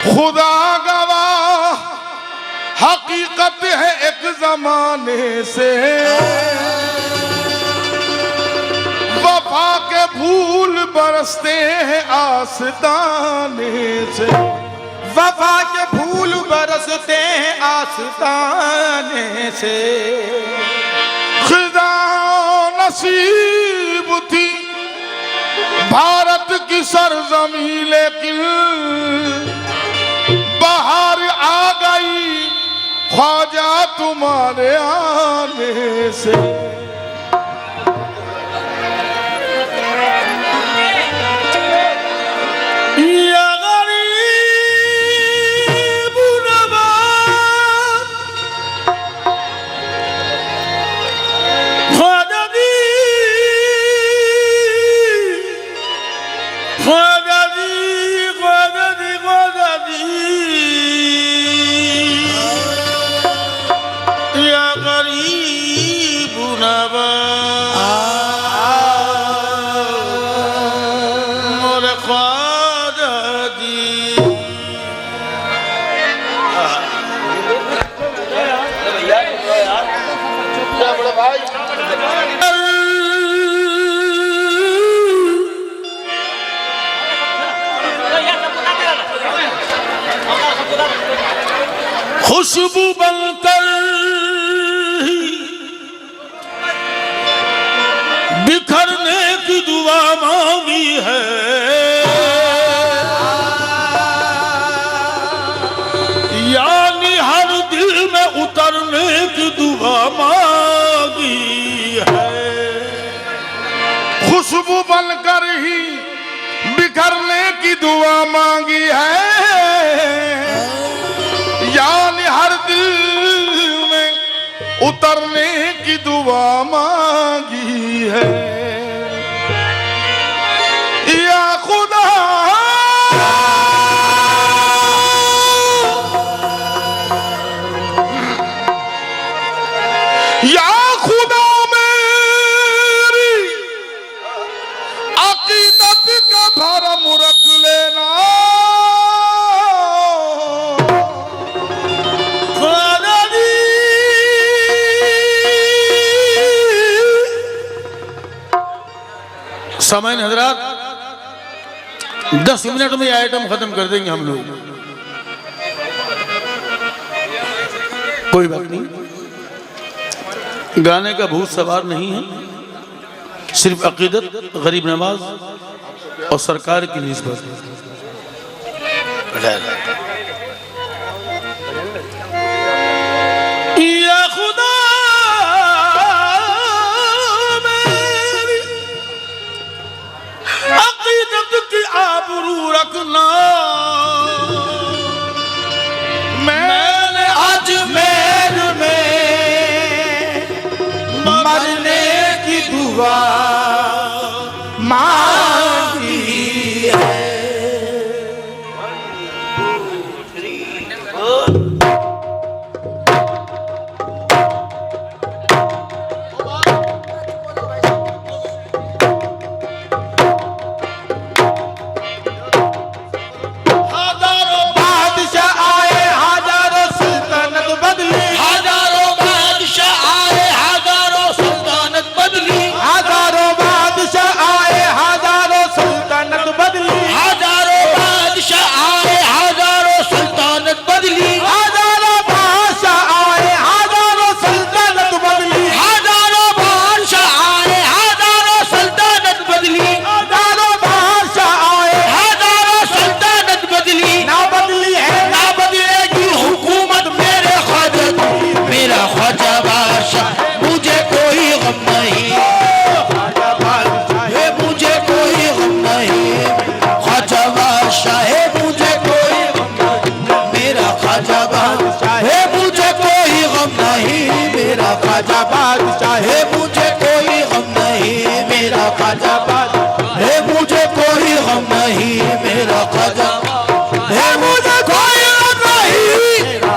खुदा गवाह हकीकत है एक जमाने से, वफा के फूल बरसते हैं आस्ताने से, वफा के फूल बरसते हैं आस्ताने से। खुदा नसीब थी भारत की सरजमी, लेकिन बाहर आ गई ख्वाजा तुम्हारे आने से। खुशबू बनकर बिखरने की दुआ मांगी है, यानी हर दिल में उतरने की दुआ मांगी है। खुशबू बनकर ही बिखरने की दुआ मांगी है, यानी हर दिल में उतरने की दुआ मांगी है। या खुदा या खुदा मेरी अकीदत का भरम रख लेना, समय हजरात 10 मिनट में आइटम खत्म कर देंगे हम लोग, कोई बात नहीं। गाने का भूत सवार नहीं है, सिर्फ अकीदत, गरीब नवाज और सरकार की निस्बत। या खुदा अकीदत की आबरू रखना, मैंने अजमेर में मरने की दुआ मांगी है। ख्वाजा बादशाह है, मुझे कोई गम नहीं, मेरा ख्वाजा बादशाह है, मुझे कोई गम नहीं, मेरा ख्वाजा है, मुझे कोई गम नहीं,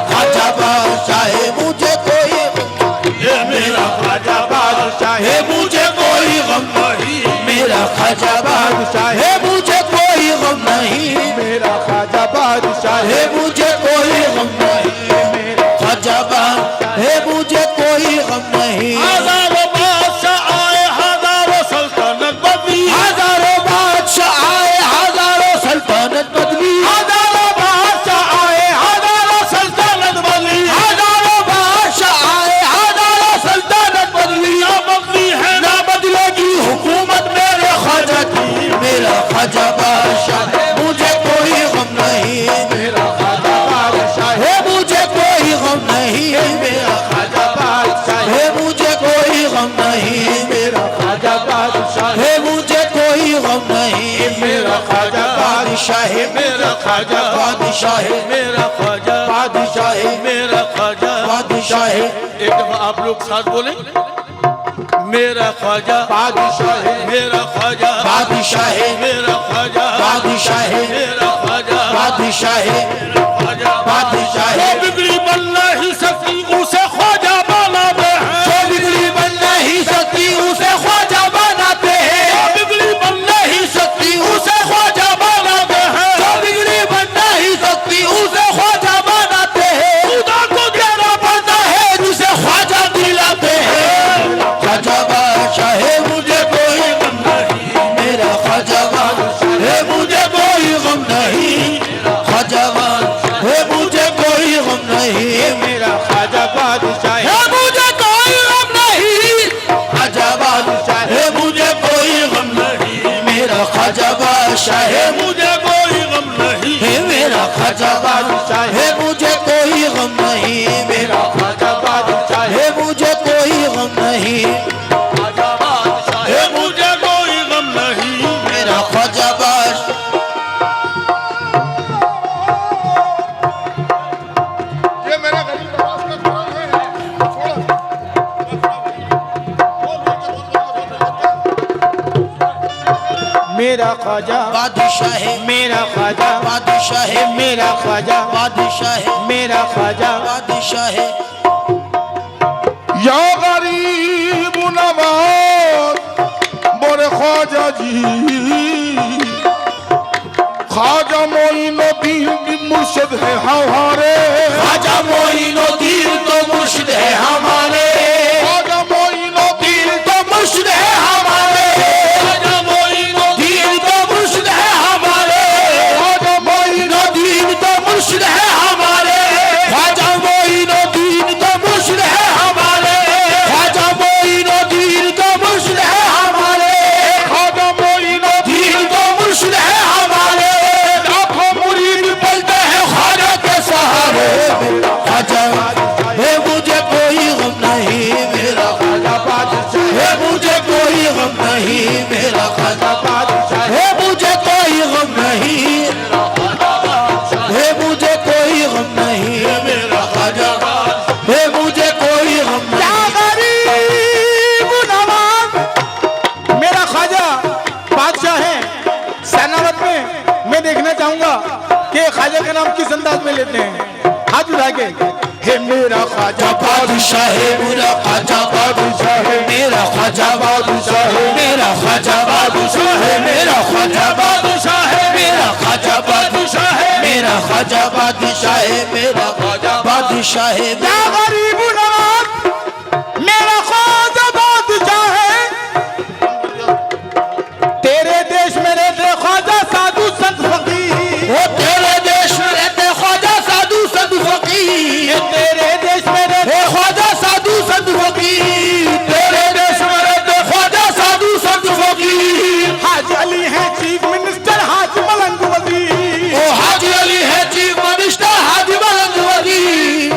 ख्वाजा बादशाह है, मुझे कोई मेरा ख्वाजा बादशाह है, मुझे कोई गम नहीं, मेरा ख्वाजा बादशाह है, मुझे कोई गम नहीं, मेरा ख्वाजा बादशाह है। है मुझे कोई गम नहीं मेरा ख्वाजा बादशाह है मुझे कोई गम नहीं हजारों बादशाह आए हजारों सल्तनत बदली हजारों बादशाह आए हजारों सल्तनत बदली हजारों बादशाह आए हजारों सल्तनत बदली हजारों बादशाह आए हजारों सल्तनत बदली ना बदली है ना बदलेगी हुकूमत मेरे ख्वाजा की मेरा ख्वाजा बादशाह है मुझे कोई गम नहीं मेरा ख्वाजा बादशाह है मुझे कोई गम नहीं मेरा ख्वाजा बादशाह है मुझे कोई गम नहीं मेरा ख्वाजा बादशाह है मुझे कोई गम नहीं मेरा ख्वाजा बादशाह है मेरा ख्वाजा बादशाह है मेरा ख्वाजा बादशाह है मेरा ख्वाजा बादशाह है एक दफा आप लोग साथ बोले मेरा ख्वाजा बादशाह है मेरा ख्वाजा बादशाह है मेरा ख्वाजा बादशाह है मेरा ख्वाजा बादशाह है ख्वाजा बादशाह है जो बिगड़ी बनना ही सकती उसे ख्वाजा बनाते हैं जो बिगड़ी बन नहीं सकती उसे ख्वाजा बनाते हैं जो बिगड़ी बनना ही सकती उसे उसे ख्वाजा बनाते हैं जो बिगड़ी बन नहीं सकती उसे ख्वाजा बनाते हैं खुदा को देना पड़ता है जिसे ख्वाजा दिलाते हैं ख्वाजा बादशाह है मुझे कोई गम नहीं मेरा ख्वाजा बादशाह है मुझे कोई गम नहीं ख्वाजा बादशाह है मुझे कोई गम नहीं मेरा ख्वाजा बादशाह है मुझे कोई गम नहीं ख्वाजा बादशाह है मुझे कोई गम नहीं मेरा ख्वाजा बादशाह है मुझे कोई गम नहीं है मेरा ख्वाजा बादशाह है मुझे कोई गम नहीं मेरा ख्वाजा बादशाह है मुझे कोई गम नहीं ख्वाजा बादशाह है मुझे कोई गम नहीं मेरा ख्वाजा बादशाह ये मेरा गरीब नवाज का कुरान है मेरा ख्वाजा बादशाह है मेरा ख्वाजा बादशाह है मेरा ख्वाजा बादशाह है मेरा ख्वाजा बादशाह है या गरीब नवाज बोरे ख्वाजा जी ख्वाजा मोइनुद्दीन की मुर्शिद है हमारे ख्वाजा मोइनुद्दीन तो मुर्शिद है हमारे ख्वाजा मोइनुद्दीन तो मुर्शिद है हमारे ख्वाजा मोइनुद्दीन दीन तो मुर्शिद है हमारे ख्वाजा मोइनुद्दीन तो मुर्शिद है हमारे ख्वाजा मोइनुद्दीन तो मुर्शिद है हमारे ख्वाजा मोइनुद्दीन तो मुर्शिद है हमारे ख्वाजा मोइनुद्दीन दीन तो मुर्शिद है हमारे लाखों मुरीद बोलते हैं ख्वाजा के सहारे ख्वाजा है मुझे कोई गम नहीं मेरा ख्वाजा बादशाह है मुझे कोई गम नहीं मेरा ख्वाजा बादशाह है मुझे कोई गम नहीं है मुझे कोई गम नहीं मेरा ख्वाजा है मुझे कोई गम नहीं मेरा ख्वाजा बादशाह है सैनावत में मैं देखना चाहूंगा कि ख्वाजा का नाम किस अंदाज में लेते हैं हाथ उठा के हे मेरा ख्वाजा बादशाह है मेरा ख्वाजा बादशाह है मेरा ख्वाजा बादशाह है मेरा ख्वाजा बादशाह है मेरा ख्वाजा बादशाह है मेरा ख्वाजा बादशाह है मेरा ख्वाजा बादशाह है मेरा ख्वाजा बादशाह है या गरीब नवाज मेरा ख्वाजा बादशाह है तेरे देश में रहते ख्वाजा साधु संत फकीर वो तेरे देश में रहते ख्वाजा साधु संत फकीर तेरे देश में रहते हे ख्वाजा साधु संत फकीर तेरे देश में रहते ख्वाजा साधु संत फकीर हाजी अली है चीफ मिनिस्टर हाजी मलंग वजीर ओ हाजी अली है चीफ मिनिस्टर हाजी मलंग वजीर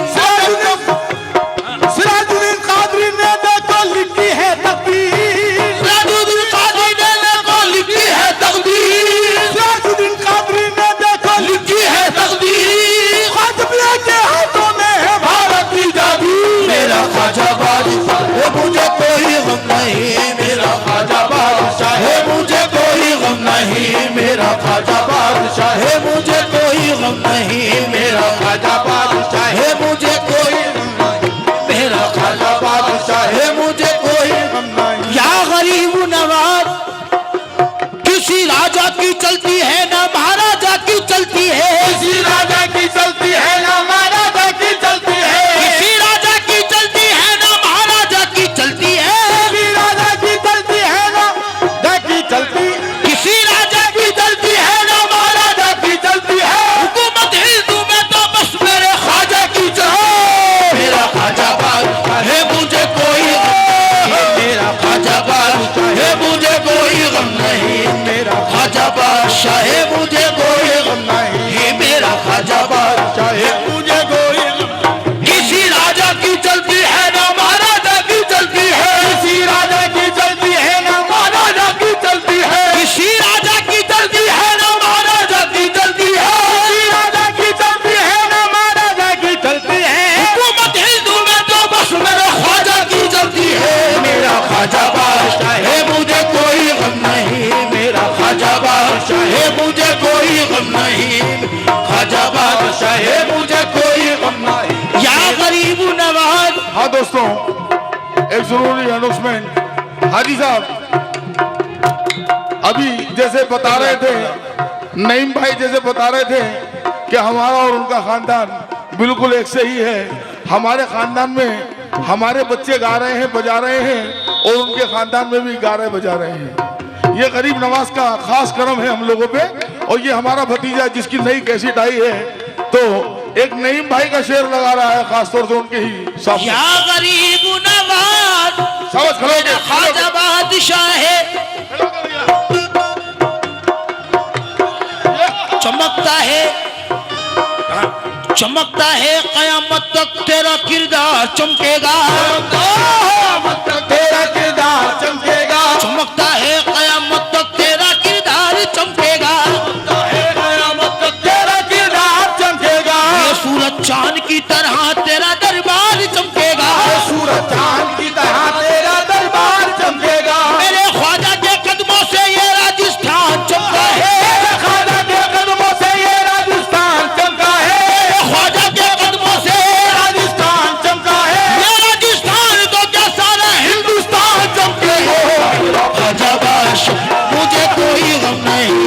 सिराजुद्दीन कादरी ने देखो लिखी है तकदीर सिराजुद्दीन कादरी ने देखो लिखी है तकदीर सिराजुद्दीन कादरी ने देखो लिखी है तकदीर ख्वाजा के हाथों में है भारत की जागीर मेरा ख्वाजा बादशाह है मुझे कोई गम नहीं मेरा ख्वाजा बादशाह है मुझे कोई गम नहीं मेरा ख्वाजा बादशाह है मुझे कोई गम नहीं मेरा ख्वाजा बादशाह है मुझे कोई मेरा ख्वाजा बादशाह है मुझे कोई या गरीब नवाज किसी राजा की चलती है ना महाराजा की चलती है किसी राजा की हाँ दोस्तों, एक जरूरी अनाउंसमेंट। हाजी साहब अभी जैसे बता रहे थे, नईम भाई जैसे बता रहे थे कि हमारा और उनका खानदान बिल्कुल एक से ही है। हमारे खानदान में हमारे बच्चे गा रहे हैं, बजा रहे हैं, और उनके खानदान में भी गा रहे बजा रहे हैं। ये गरीब नवाज का खास करम है हम लोगों पे। और ये हमारा भतीजा जिसकी नई कैसेट आई है, तो एक नईम भाई का शेर लगा रहा है खासतौर से उनके ही सामने। या गरीब नवाज ख्वाजा बादशाह है, चमकता है कयामत तक तेरा किरदार चमकेगा, तेरा किरदार चमकेगा, चमकता है कयामत तक तेरा किरदार चमकेगा, कयामत तक तेरा किरदार चमकेगा। ये सूरज चांद की तरह तेरा दरबार चमकेगा, सूरज चांद की तरह तेरा दरबार चमकेगा। मेरे ख्वाजा के कदमों से ये राजस्थान चमका है, ख्वाजा के कदमों से ये राजस्थान चमका है, ख्वाजा के कदमों से राजस्थान चमका है। ये राजस्थान तो क्या सारा हिंदुस्तान चमके हो। ख्वाजा बादशाह मुझे कोई गम नहीं,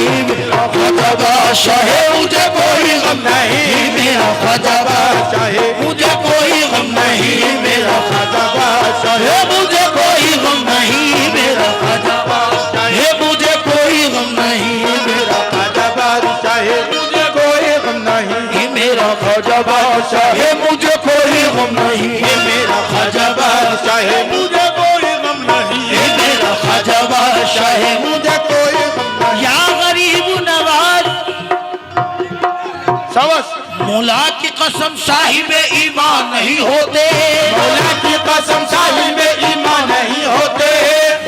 ख्वाजा बादशाह है मुझे कोई गम नहीं, मेरा ख्वाजा बादशाह है मुझे कोई गम नहीं, मेरा ख्वाजा बादशाह है मुझे कोई गम नहीं, मेरा ख्वाजा बादशाह है मुझे कोई गम नहीं, मेरा ख्वाजा बादशाह है मुझे कोई गम नहीं, मेरा ख्वाजा बादशाह है मुझे कोई गम नहीं, मेरा ख्वाजा बादशाह है मुझे कोई गम नहीं, मेरा ख्वाजा बादशाह है मुझे कोई गम नहीं। या गरीब नवाज शाबाश। मौला की कसम साहिब ईमान नहीं होते, मौला की कसम साहिब ईमान नहीं होते,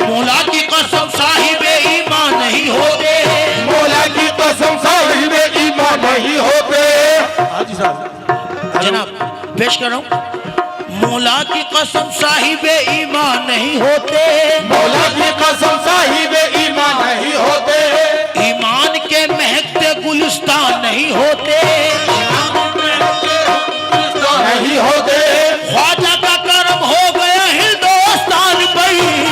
मौला की कसम साहिब ईमान नहीं होते, मौला की कसम साहिब ईमान नहीं होते। हाजी साहब जनाब पेश कर रहा हूँ। मौला की कसम साहिब ईमान नहीं होते, मौला की कसम साहिब ईमान नहीं होते, ईमान के महकते गुलिस्तान नहीं होते, नहीं होते। ख्वाजा का करम हो गया हिंदुस्तान पर,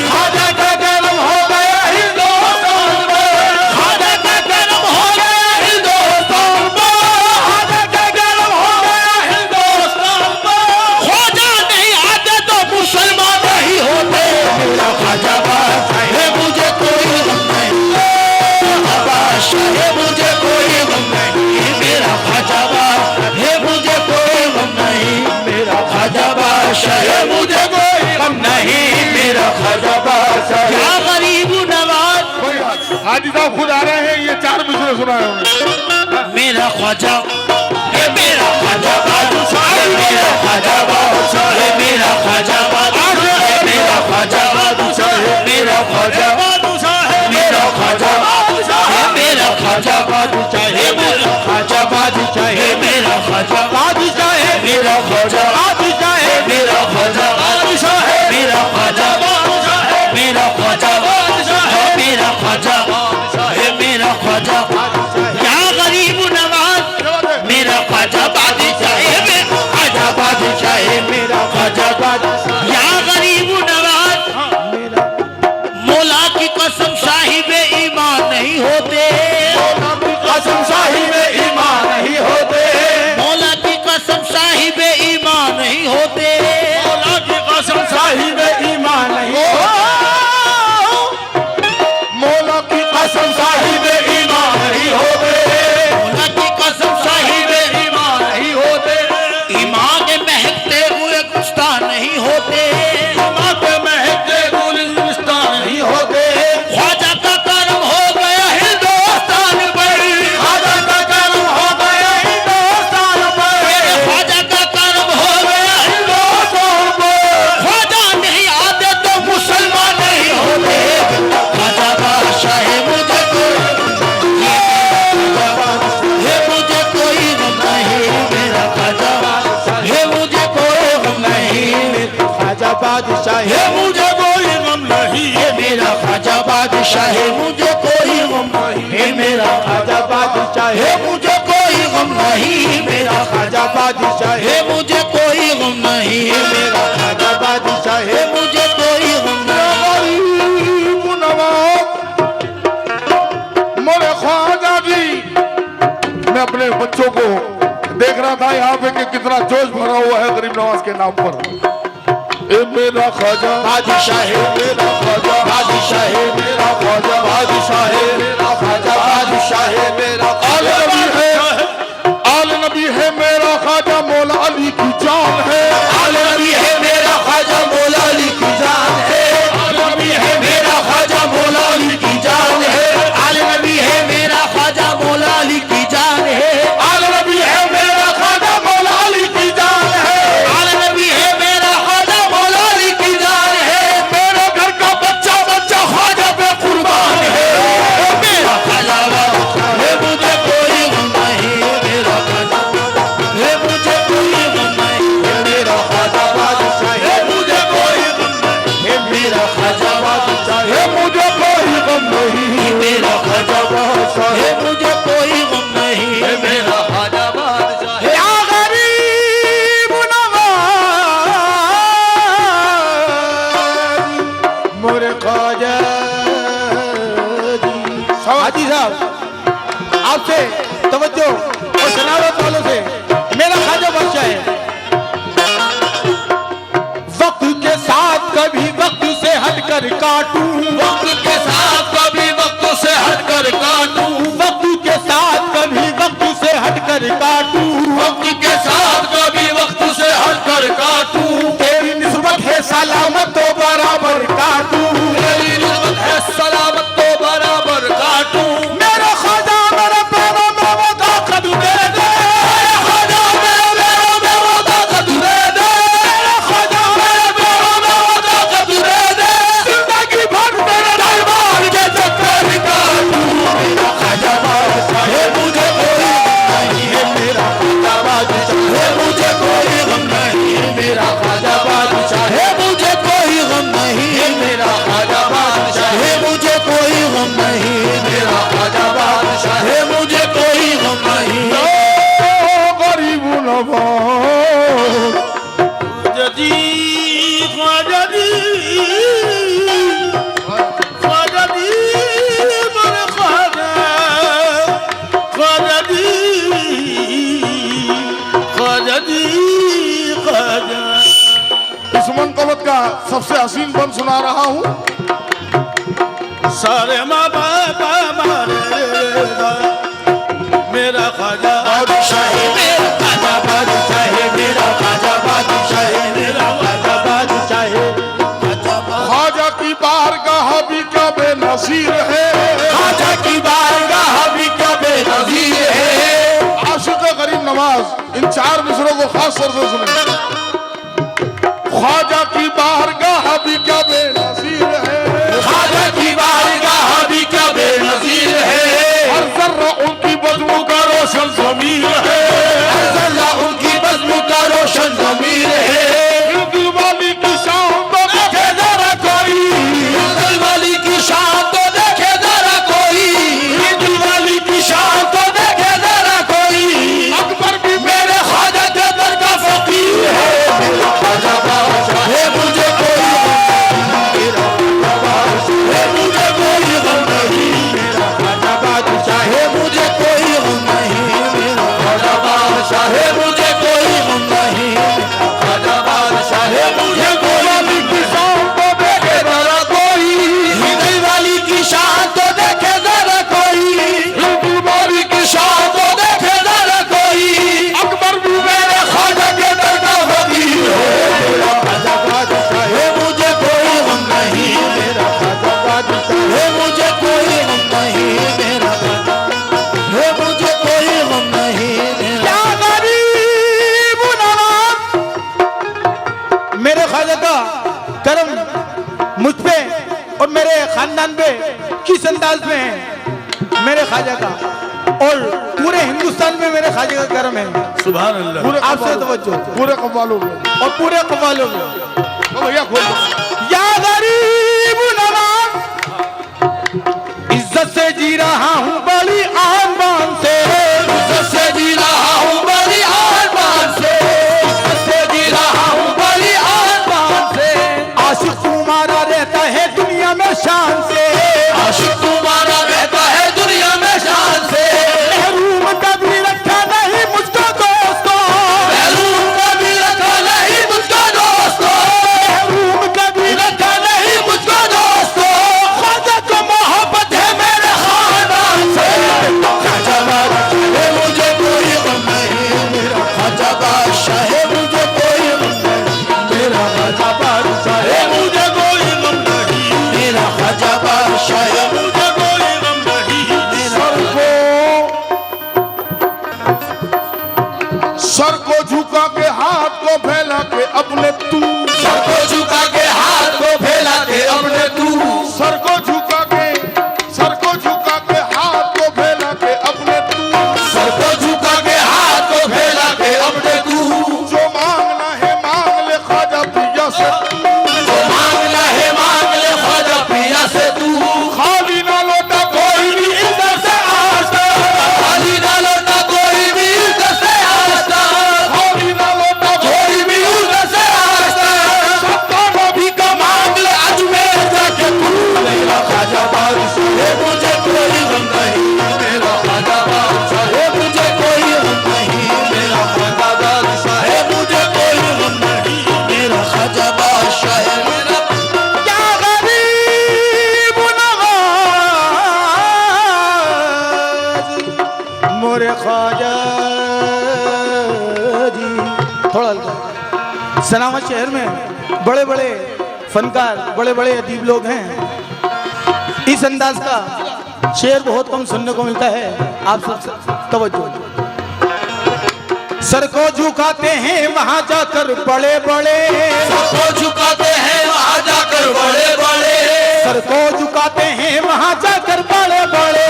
ख्वाजा का करम हो गया हिंदुस्तान पर, ख्वाजा का करम हो गया हिंदुस्तान पर, ख्वाजा का करम हो गया हिंदुस्तान पर। ख्वाजा नहीं आते तो मुसलमान नहीं होते, मेरा ख्वाजा बादशाह है मुझे कोई गम नहीं, बादशाह है मुझे कोई गम नहीं, मेरा ख्वाजा बादशाह है मुझे कोई गम नहीं, मेरा ख्वाजा बादशाह है मुझे कोई गम नहीं, मेरा ख्वाजा बादशाह है। या गरीब नवाज हाजी साहब खुद आ रहे हैं, ये 4 मिसरे सुनाए होंगे। मेरा ख्वाजा है, मेरा ख्वाजा बादशाह है, मेरा ख्वाजा बादशाह है, मेरा ख्वाजा बादशाह है, मेरा ख्वाजा बादशाह है, मेरा ख्वाजा बादशाह है, मेरा ख्वाजा बादशाह है, मेरा ख्वाजा बादशाह है, मेरा ख्वाजा बादशाह है, मेरा ख्वाजा बादशाह है, मेरा ख्वाजा बादशाह है, मेरा ख्वाजा बादशाह है, मेरा ख्वाजा बादशाह है, मेरा ख्वाजा बादशाह है, मेरा ख्वाजा बादशाह है, मेरा ख्वाजा या गरीब नवाज मेरा ख्वाजा बादशाह है, मेरा ख्वाजा बादशाह है, मेरा ख्वाजा बादशाह या गरीब नवाज मौला की कसम साहिब ईमान नहीं होते, कसम साहिब ईमान नहीं होते, मौला की कसम साहिब ईमान नहीं होते, मौला की कसम साहिब ईमान नहीं होते, मौला की कसम साहिब ईमान नहीं होते, मौला की कसम साहिब ईमान नहीं होते, ईमान के महकते हुए गुस्तान नहीं होते, ईमान के महकते गुलिस्तान नहीं होते, ख्वाजा का करम हो गया हिंदुस्तान पर, ख्वाजा का करम हो गया हिंदुस्तान पर, ख्वाजा का करम हो गया हिंदुस्तान पर। ख्वाजा नहीं आते तो मुसलमान नहीं होते, ख्वाजा बादशाह है मुझे कोई गम नहीं, मेरा ख्वाजा है मुझे कोई गम नहीं, ख्वाजा बादशाह है मुझे कोई गम नहीं, मेरा ख्वाजा बादशाह है मुझे कोई गम नहीं, मेरा ख्वाजा बादशाह है मुझे कोई गम नहीं, मेरा ख्वाजा बादशाह है मुझे कोई गम नहीं, मेरा ख्वाजा बच्चों को देख रहा था यहाँ पे कि कितना जोश भरा हुआ है गरीब नवाज के नाम पर। ए मेरा ख्वाजा बादशाह है मेरा ख्वाजा, बादशाह है मेरा ख्वाजा, बादशाह है मेरा ख्वाजा, बादशाह है मेरा आले नबी है, आले नबी है मेरा ख्वाजा, मौला अली की जान है। आले नबी है मेरा ख्वाजा, मौला अली की जान है। आले नबी है मेरा ख्वाजा, मौला अली की जान है। आले नबी है मेरा ख्वाजा, मौला अली की जान है। आले नबी है मेरा ख्वाजा, मौला अली की जान है। आले नबी है मेरा ख्वाजा, मौला अली की जान है। मेरे घर का बच्चा बच्चा ख्वाजा पे कुर्बान है। मेरा ख्वाजा है, मुझे कोई गम नहीं, मेरा ख्वाजा है, मुझे कोई गम नहीं, मेरा ख्वाजा बादशाह है, मुझे कोई गम नहीं, मेरा ख्वाजा बादशाह है, मुझे कोई गम नहीं, मेरा ख्वाजा बादशाह है, मुझे कोई गम नहीं, मेरा ख्वाजा बादशाह है। या गरीब नवाज मोरे ख्वाजा जी। हाजी साहब आपसे तवज्जो और सनावत वालों से मेरा ख्वाजा बादशाह है। वक्त के साथ कभी वक्त से हटकर काटूं, वक्त के साथ कभी वक्त से हटकर काटूं, वक्त के साथ कभी वक्त से हटकर काटूं, वक्त के साथ कभी वक्त से हटकर काटूं, तेरी निस्बत है सलामत तो बराबर काटूं, तेरी निस्बत है सलामत तो बराबर काटूं। मेरा ख्वाजा मेरे पैरों में वो ताकत दे दे, मेरे ख्वाजा मेरे पैरों में वो ताकत दे दे, मेरा ख्वाजा मेरे पैरों में वो ताकत दे दे, जिंदगी भर तेरे दरबार के चक्कर काटूं। मेरा ख्वाजा बादशाह है, मुझे कोई गम नहीं है, मेरा ख्वाजा बादशाह है, मुझे कोई गम नहीं है, मेरा ख्वाजा बादशाह है, मुझे कोई गम नहीं है, मेरा ख्वाजा बादशाह है, मुझे कोई गम नहीं है, मेरा ख्वाजा बादशाह है, मुझे कोई गम नहीं है। ओ गरीब नवाज जदी ख्वाजा दी, ख्वाजा दी, मेरे ख्वाजा, ख्वाजा दी, ख्वाजा दी, ख्वाजा। इस मनकबत का सबसे हसीन बंद सुना रहा हूँ। सारे माँ बाबा मेरा ख्वाजा बादशाह है, मेरा ख्वाजा बादशाह है, मेरा ख्वाजा बादशाह है, मेरा ख्वाजा बादशाह है, ख्वाजा ख्वाजा की बारगाह भी क्या बेनज़ीर है, ख्वाजा की बारगाह भी क्या बेनज़ीर है। आशिक़ गरीब नवाज इन चार मिसरों को खास तौर से सुने। ख्वाजा की बारगाह भी क्या बेनज़ीर है, ख्वाजा की बारगाह भी क्या बेनज़ीर है। हर ज़र्रा उनकी बदबू का रोशन ज़मीर है, हर ज़र्रा उनकी बज़्म का रोशन ज़मीर है। दिल वाली की शान तो देखे जरा कोई, दिल वाली की शान तो देखे जरा कोई, दिल वाली की शान तो देखे जरा कोई। अकबर भी मेरे ख्वाजा के दर का फकीर है, मेरा ख्वाजा बादशाह है, मुझे कोई गम नहीं, मेरा ख्वाजा बादशाह है, मुझे कोई गम नहीं, मेरा ख्वाजा बादशाह है, मुझे कोई गम नहीं, मेरा ख्वाजा बादशाह है, मुझे कोई गम नहीं। दिल वाली की शान तो देखे जरा कोई, दिल वाली की शान तो देखे जरा कोई। अकबर भी मेरे ख्वाजा के दर का फकीर है, मेरा ख्वाजा बादशाह है, मुझे कोई गम नहीं, मेरा ख्वाजा बादशाह है, मुझे कोई गम नहीं, मेरा ख्वाजा है, मुझे कोई गम नहीं, मेरा या गरीब नवाज मेरे ख्वाजा का करम मुझ पे और मेरे खानदान पे किस अंदाज में है मेरे ख्वाजा का, और पूरे हिंदुस्तान में मेरे ख्वाजा का करम है। सुभान अल्लाह। पूरे आपसे तवज्जो पूरे कव्वालों में और पूरे कव्वालों में। तो भैया खोल दो। या गरीब नवाज इज्जत से जी रहा हूँ बड़ी आन बान से, इज्जत से जी रहा हूँ बड़ी आन बान से, इज्जत से जी रहा हूँ बड़ी आन बान से। आशिक तुम्हारा रहता है दुनिया में शान से, आशिक तुम्हारा रहता है दुनिया में शान से। महरूम कभी रखा ना को झुका के हाथ को फैला के अपने तू, सर को झुका के हाथ को फैला के अपने तू, सर को झुका के हाथ को फैला के अपने तू, सर को झुका के हाथ को फैला के अपने तू, जो मांगना है मांग ले ख्वाजा पिया से, जो मांगना है मांग ले ख्वाजा पिया से तू, खाली ना लौटा कोई भी इधर से आता, खाली ना लौटा कोई भी उधर से आता, खाली ना लौटा कोई भी उधर से आता, सबका नबी का मांग ले अजमेर जाके तू, मेरा ख्वाजा बादशाह है, मुझे कोई गम नहीं, मेरा ख्वाजा बादशाह है, मुझे कोई गम नहीं, मेरा ख्वाजा बादशाह है, मुझे कोई गम नहीं, मेरा ख्वाजा बादशाह है, मेरा क्या गरीब नवाज मोरे ख्वाजा जी। थोड़ा हल्का। सनावत शहर में बड़े बड़े फनकार, बड़े बड़े अदीब लोग हैं। इस अंदाज का शेर बहुत कम सुनने को मिलता है। आप सब तवज्जो। सर को झुकाते हैं वहां जाकर बड़े बड़े, सबको झुकाते हैं वहां जाकर बड़े बड़े, सर को झुकाते हैं वहां जाकर बड़े बड़े,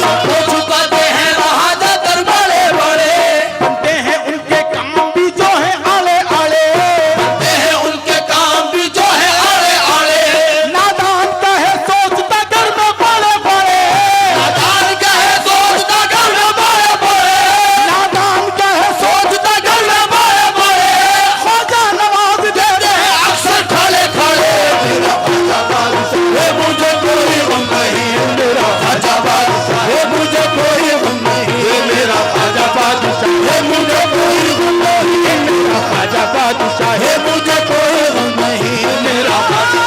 सबको झुकाते हैं वहां जाकर बड़े बड़े, बनते हैं उनके काम भी जो है आले आले, बनते हैं उनके काम भी जो है आड़े आड़े, नादान का है सोचता घर में बड़े बड़े, नादान का है सोचता घर में बड़े बड़े, नादान का है सोचता घर में बड़े बड़े, ख्वाजा नवाज दे दे अक्सर खड़े खड़े, मेरा ख्वाजा बादशाह है, मुझे कोई गम नहीं, मेरा ख्वाजा बादशाह है, मुझे कोई गम नहीं, मेरा ख्वाजा बादशाह है, मुझे कोई गम नहीं, मेरा ख्वाजा बादशाह है, मुझे कोई गम नहीं, मेरा ख्वाजा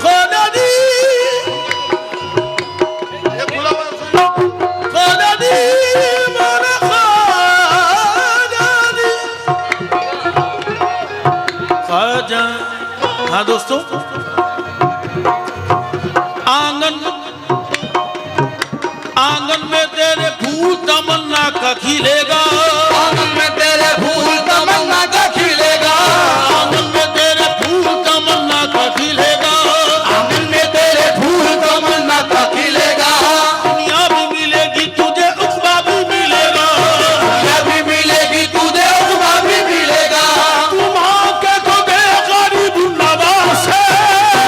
ख्वाजा दी, ख्वाजा दी मोरे ख्वाजा दी। ख्वाजा। हाँ दोस्तों, आंगन में तेरे फूल तमन्ना का खिलेगा, आंगन में तेरे फूल तमन्ना का खिलेगा, आंगन में तेरे फूल तमन्ना का खिलेगा, आंगन में तेरे फूल तमन्ना का खिलेगा, दुनिया भी मिलेगी तुझे उक़बा भी मिलेगा, दुनिया भी मिलेगी तुझे उक़बा भी मिलेगा, तू मांगे तो दे गरीब नवाज से,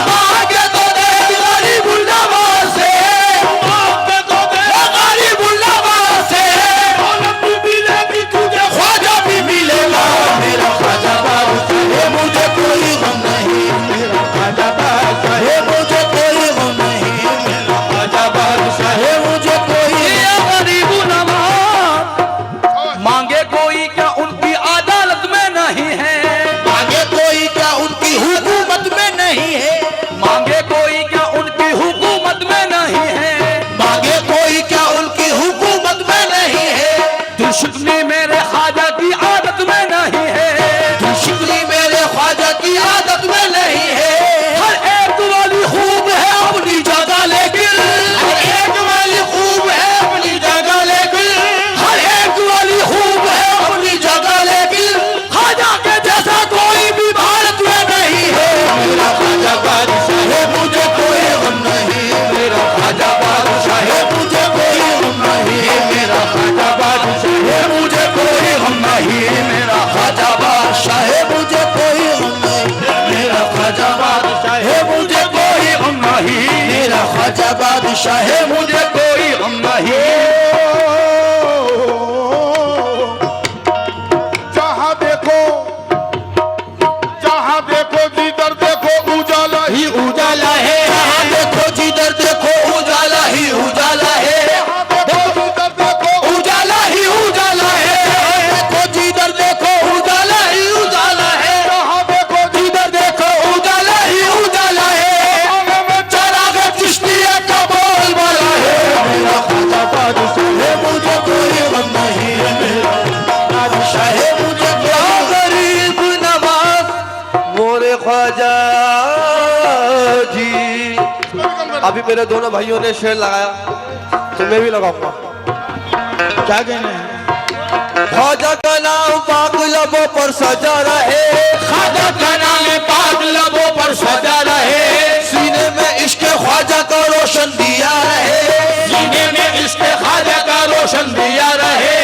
मांगे तो दे गरीब नवाज से, मांगे तो दे गरीब नवाज से, दौलत भी मिलेगी तुझे ख्वाजा भी मिलेगा, मेरा ख्वाजा बादशाह है, मुझे कोई गम नहीं, मेरा ख्वाजा बादशाह है, मुझे कोई गम नहीं, मेरा ख्वाजा बादशाह है, मुझे कोई गरीब नवाज मांगे कोई क्या उनकी अदालत में नहीं है, मांगे कोई क्या उनकी हुकूमत में नहीं है, मांगे कोई क्या उनकी हुकूमत में नहीं है, मांगे कोई क्या उनकी हुकूमत में नहीं है, दिल शिकनी मेरे ख्वाजा की आदत में नहीं है, शिकली मेरे ख्वाजा की आदत में नहीं है, हर एक वाली खूब है अपनी जगह लेकिन, हर एक वाली खूब है अपनी जगह लेकिन, हर एक वाली खूब है अपनी जगह लेकिन, ख्वाजा के जैसा कोई भी भारत में नहीं है, मेरा ख्वाजा बादशाह है, मुझे कोई गम नहीं, मेरा ख्वाजा बादशाह है, मुझे कोई गम नहीं, मेरा ख्वाजा बादशाह है, मुझे कोई गम नहीं, मेरा ख्वाजा बादशाह है, मुझे कोई गम नहीं, मेरा ख्वाजा बादशाह है, मुझे कोई गम नहीं, मेरा ख्वाजा बादशाह है, मुझे कोई गम नहीं। जहाँ देखो जिधर देखो उजाला ही उजाला है, जहाँ देखो जिधर देखो उजाला ही उजाला है, जिधर देखो उजाला ही उजाला है, देखो जिधर देखो उजाला ही उजाला है, जहाँ देखो जिधर देखो उजाला ही उजाला है, चराग चिश्तिया का बोल वाला है, मेरा ख्वाजा बादशाह है, मुझे कोई गम नहीं, मेरा बादशाह है, मुझे कोई गरीब नवाज मोरे ख्वाजा जी। अभी मेरे दोनों भाइयों ने शेर लगाया, तुम्हें भी लगाऊंगा। क्या कहना है? ख्वाजा का नाम पाक लबों पर सजा रहे, ख्वाजा का नाम पाक लबों पर सजा रहे, सीने में इश्क ख्वाजा का रोशन दिया रहे, सीने में इश्क ख्वाजा का रोशन दिया रहे,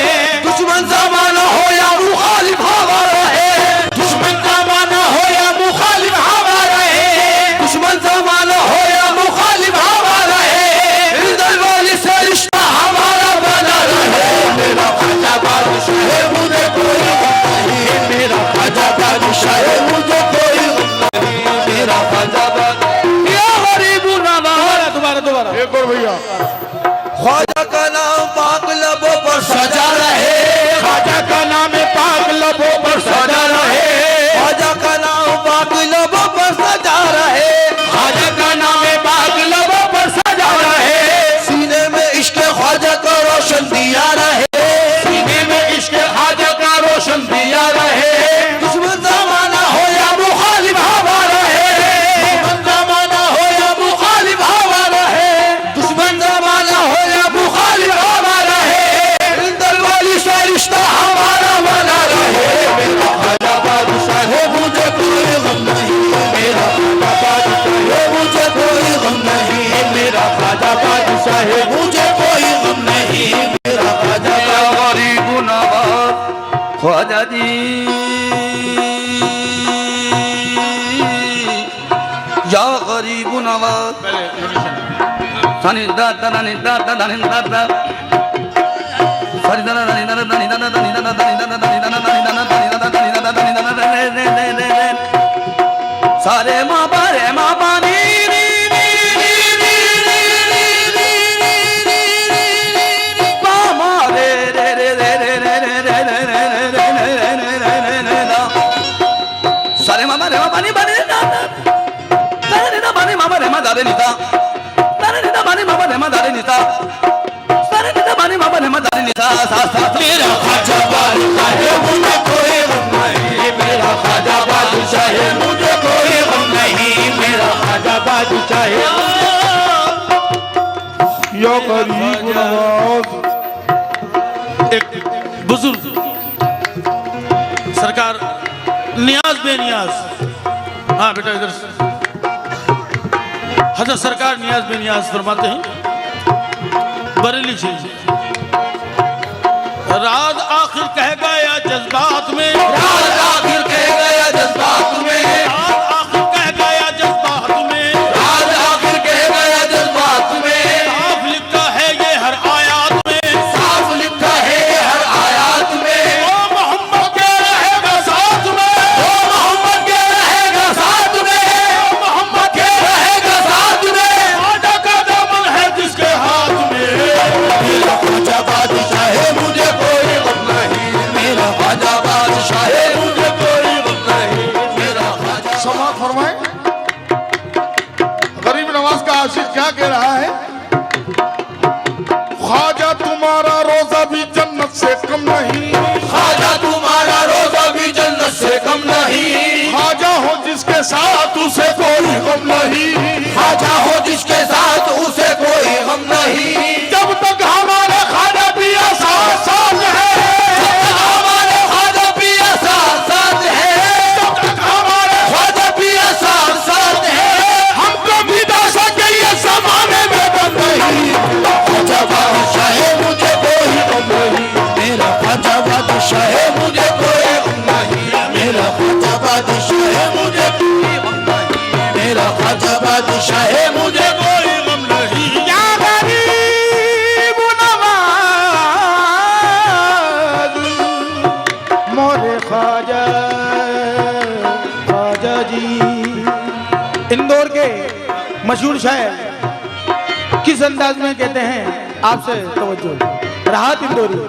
दुश्मन जमाना हो या मुखालिफ हवा रहे, दुश्मन जमाना हो या मुखालिफ हवा रहे, दुश्मन जमाना हो या मुखालिफ हवा रहे, इस दरबारी से रिश्ता हमारा बना रहे। मेरा ख्वाजा बादशाह है, मुझे कोई गम नहीं, मेरा ख्वाजा बादशाह है, मुझे कोई गम नहीं, मेरा ख्वाजा बादशाह। या गरीब नवाज, दोबारा एक और भैया, ख्वाजा का नाम पाक लबों पर सजा रहे, ख्वाजा का नाम पाक लबों पर सजा रहे, ख्वाजा का नाम पाक लबों पर सजा रहे, ख्वाजा का नाम पाक लबों पर सजा रहे, सीने में इश्क ख्वाजा का रोशन दिया रहे, सीने में इश्क ख्वाजा का रोशन दिया रहे, दुश्मन जमाना हो या मुखालिफ हवा रहे, दुश्मन जमाना हो या मुखालिफ हवा रहे, दुश्मन जमाना हो या मुखालिफ हवा रहे, इन दरबारी से रिश्ता हमारा बना रहे। मेरा ख्वाजा बादशाह है, मुझे कोई गम नहीं, मेरा ख्वाजा बादशाह है, मुझे कोई गम नहीं, मेरा ख्वाजा बादशाह है, मुझे कोई गम नहीं, मेरा ख्वाजा गरीब नवाज ख्वाजा जी, या गरीब नवाज सनी दा दा दा नी दा दा दा नी दा दा सनी दा दा दा नी दा दा नी दा दा दा नी दा दा दा नी दा दा दा नी दा दा दा नी दा दा दा नी दा दा दा नी दा दा दा नी दा दा दा रे रे रे रे रे सारे माँ बारे माँ बानी नी नी नी नी नी नी नी नी मामा रे रे रे रे रे रे रे रे रे रे रे रे रे रे रे रे दा सारे मामा रे माँ बानी बानी दा दा रे दा बानी मामा रे माँ दा रे नी दा रे दा बानी मामा रे माँ दा रे नी दा रे दा बानी मामा रे माँ दा रे नी दा सा सा मेरा ख्वाजा बादशाह है, मुझे कोई गम नहीं, मेरा ख्वाजा बादशाह है, मुझे कोई गम नहीं, मेरा ख्वाजा बादशाह है। या गरीब नवाज, एक बुजुर्ग सरकार नियाज बेनियाज, हाँ बेटा इधर से, हजरत सरकार नियाज बेनियाज फरमाते हैं बरेली से, राज आखिर कह गया जज्बात में, राज आखिर कह गया जज्बात में, राज आखिर कह गया जज्बात में, राज आखिर कह गया जज्बात में, साफ लिखा है ये हर आयात में, साफ लिखा है ये हर आयात में, ओ मोहम्मद के रहेगा साथ में, ओ मोहम्मद के रहेगा साथ में, ओ मोहम्मद के रहेगा साथ में, ख्वाजा का दामन है जिसके हाथ में। मेरा ख्वाजा बादशाह है, मुझे कोई गम नहीं, मेरा ख्वाजा बादशाह है, मुझे कोई गम नहीं, मेरा ख्वाजा। समाप्त फरमाए। गरीब नवाज का आशिक क्या कह रहा है? ख्वाजा तुम्हारा रोजा भी जन्नत से कम नहीं, ख्वाजा तुम्हारा रोजा भी जन्नत से कम नहीं, ख्वाजा हो जिसके साथ उसे कोई गम नहीं, ख्वाजा हो जिसके साथ उसे कोई गम नहीं, जब तक हमारे ख्वाजा पिया साथ साथ है, हमारे ख्वाजा पिया साथ साथ है, जब तक हमारे ख्वाजा पिया साथ साथ है, हमको भी दासा के ये जमाने में बंद नहीं। ख्वाजा बादशाह है, मुझे कोई गम नहीं, मेरा ख्वाजा बादशाह है, मुझे कोई गम नहीं, मेरा ख्वाजा बादशाह है, मुझे कोई गम नहीं, मेरा ख्वाजा बादशाह है, मुझे कोई गम नहीं। या गरीब नवाज मोरे ख्वाजा ख्वाजा जी। इंदौर के मशहूर शायर किस अंदाज में कहते हैं, आपसे तवज्जो, राहत इंदौरी।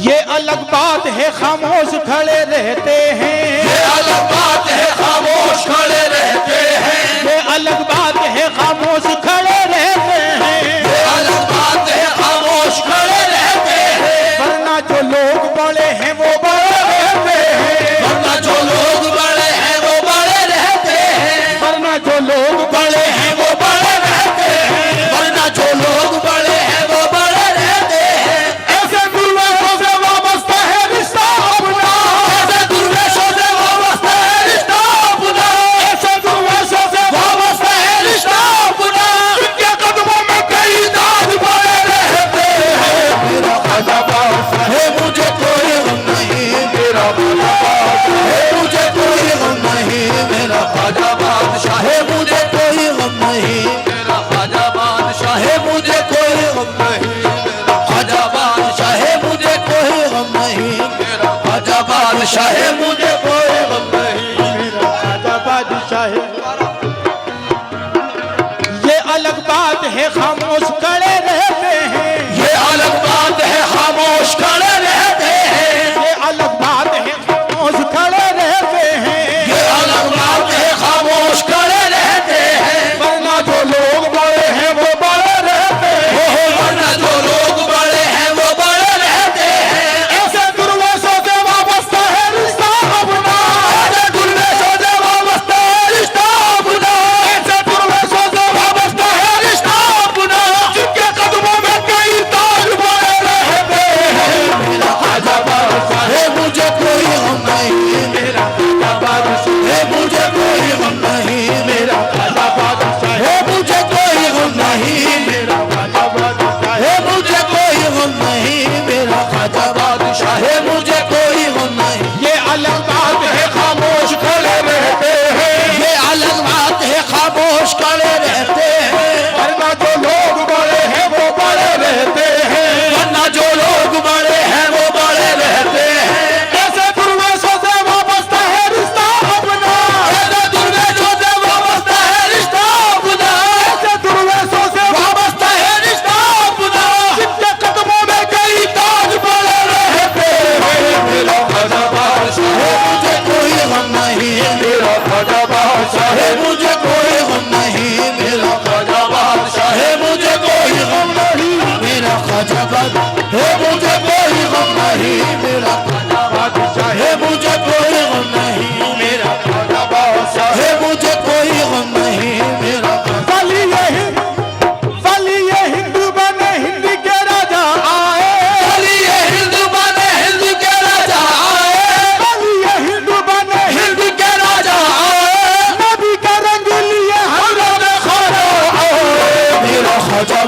ये अलग बात है खामोश खड़े रहते हैं, ये अलग बात है खामोश खड़े रहते हैं, ये अलग बात है खामोश खड़े रहते हैं, ये अलग बात है खामोश खड़े रहते हैं, वरना जो लोग बड़े हैं वो बड़े रहते हैं, वरना जो लोग बड़े हैं वो बड़े रहते हैं, वरना जो लोग बड़े हैं वो बड़े रहते हैं, बादशाह मुझे कोई गम नहीं मेरा ख्वाजा बादशाह। ये अलग बात है खामोश खड़े रहते हैं, ये अलग बात है खामोश खड़े रहते हैं, ये अलग बात है खामोश खड़े रहते हैं, ये अलग बात है खामोश खड़े रहते हैं, वरना जो लोग बड़े हैं वो बड़े रहते हैं, वरना जो लोग बड़े हैं वो बड़े रहते हैं। ऐसे दुर्वेशों से वाबस्ता है रिश्ता अपना, ऐसे दुर्वेशों से वाबस्ता है रिश्ता अपना, ऐसे दुर्वेशों से वाबस्ता है रिश्ता अपना, जिनके कदमों में कई ताज बड़े रहते हैं। मेरा ख्वाजा बादशाह है मुझे कोई गम नहीं, मेरा ख्वाजा बादशाह है मुझे कोई गम नहीं, मेरा ख्वाजा बादशाह है मुझे कोई गम नहीं, मेरा ख्वाजा बादशाह है मुझे कोई गम नहीं, मेरा ख्वाजा बादशाह है मुझे कोई गम नहीं। ये अलग बात है खामोश खड़े रहते हैं, ये अलग बात है खामोश खड़े रहते हैं, वरना जो लोग बड़े हैं वो बड़े रहते हैं, वरना जो लोग बड़े हैं वो बड़े रहते हैं। ऐसे दुर्वेशों से वाबस्ता है रिश्ता अपना, ऐसे दुर्वेशों से वाबस्ता है रिश्ता अपना, ऐसे दुर्वेशों से वाबस्ता है रिश्ता अपना, जिनके कदमों में कई ताज बड़े रहते हैं। मेरा ख्वाजा बादशाह है मुझे कोई गम नहीं, मेरा ख्वाजा बादशाह है मुझे कोई गम नहीं, मेरा ख्वाजा बादशाह है मुझे कोई गम नहीं, मेरा ख्वाजा बादशाह है मुझे कोई गम नहीं, मेरा ख्वाजा बादशाह है मुझे कोई गम नहीं, मेरा ख्वाजा बादशाह है मुझे कोई गम नहीं, मेरा फलिए हिंदू बने हिंद के राजा आए, फलिए हिंद बने हिंद के राजा आए, फलिए हिंदू बने हिंद के राजा आए, नबी का रंग लिए हम मेरा ख्वाजा